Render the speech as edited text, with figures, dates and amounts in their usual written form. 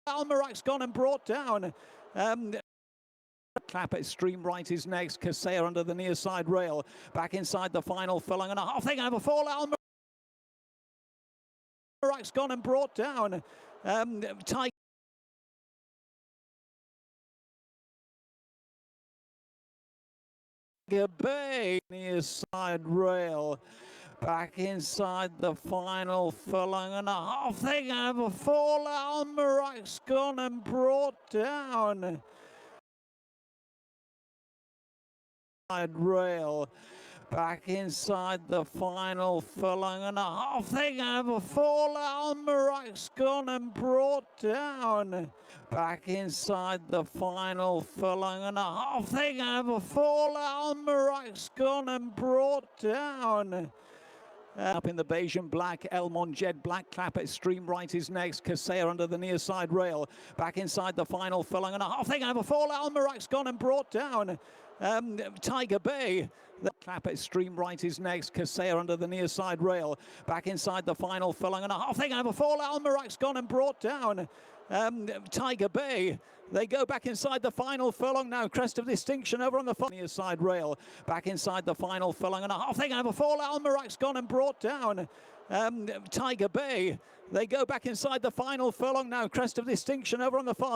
Almarak's gone and brought down. Clap at extreme right is next. Kaseya under the near side rail. Back inside the final furlong and a half. Thing over fall. Almarak's gone and brought down. Tiger Bay near side rail. Back inside the final furlong and a half. Thing over fall. Almarak's gone and brought down. Rail. Back inside the final furlong and a half. Thing over fall. Almarak's gone and brought down. Back inside the final furlong and a half. Thing over fall. Almarak's gone and brought down. Up in the beige and black, Elmon Jed Black Clap at extreme right is next. Kaseya under the near side rail. Back inside the final furlong and a half. Thing over fall. Almarak's gone and brought down. Tiger Bay. The clap at extreme right is next. Kaseya under the near side rail. Back inside the final furlong and a half. Thing over fall. Almarak's gone and brought down. Tiger Bay. They go back inside the final furlong now. Crest of Distinction over on the near side rail. Back inside the final furlong and a half. Thing over fall. Almarak's gone and brought down. Tiger Bay. They go back inside the final furlong now. Crest of Distinction over on the far